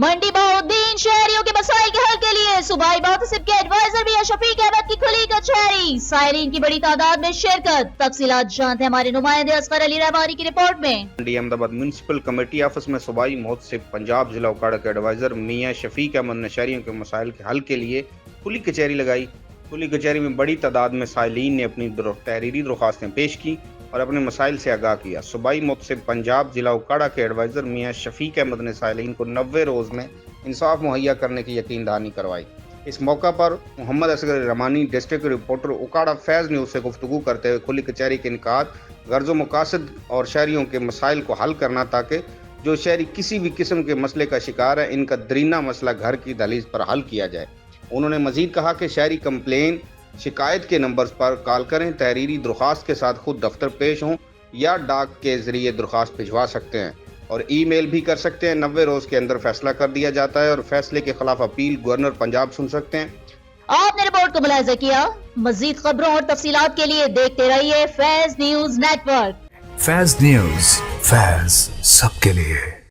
منڈی بہاؤالدین شہریوں کے مسائل کے حل کے لیے صوبائی محتسب کے ایڈوائزر میاں شفیق احمد کی کھلی کچہری، سائرین کی بڑی تعداد میں شرکت۔ تفصیلات جانتے ہیں ہمارے نمائندے اصغر علی رحمانی کی رپورٹ میں۔ منڈی احمد آباد میونسپل کمیٹی آفس میں صوبائی محتسب پنجاب ضلع اکاڑا کے ایڈوائزر میاں شفیق احمد نے شہریوں کے مسائل کے حل کے لیے کھلی کچہری لگائی۔ کھلی کچہری میں بڑی تعداد میں سائلین نے اپنی تحریری درخواستیں پیش کی اور اپنے مسائل سے آگاہ کیا۔ صوبائی محتسب پنجاب ضلع اکاڑا کے ایڈوائزر میاں شفیق احمد نے سائلین کو 90 روز میں انصاف مہیا کرنے کی یقین دہانی کروائی۔ اس موقع پر محمد اصغر علی رحمانی ڈسٹرکٹ رپورٹر اکاڑا فیض نیوز سے گفتگو کرتے ہوئے کھلی کچہری کے انعقاد غرض و مقاصد اور شہریوں کے مسائل کو حل کرنا تاکہ جو شہری کسی بھی قسم کے مسئلے کا شکار ہے ان کا درینہ مسئلہ گھر کی دہلیز پر حل کیا جائے۔ انہوں نے مزید کہا کہ شہری کمپلین شکایت کے نمبرز پر کال کریں، تحریری درخواست کے ساتھ خود دفتر پیش ہوں یا ڈاک کے ذریعے درخواست بھجوا سکتے ہیں اور ای میل بھی کر سکتے ہیں۔ 90 روز کے اندر فیصلہ کر دیا جاتا ہے اور فیصلے کے خلاف اپیل گورنر پنجاب سن سکتے ہیں۔ آپ نے رپورٹ کو ملاحظہ کیا۔ مزید خبروں اور تفصیلات کے لیے دیکھتے رہیے فیض نیوز نیٹ ورک۔ فیض نیوز، فیض سب کے لیے۔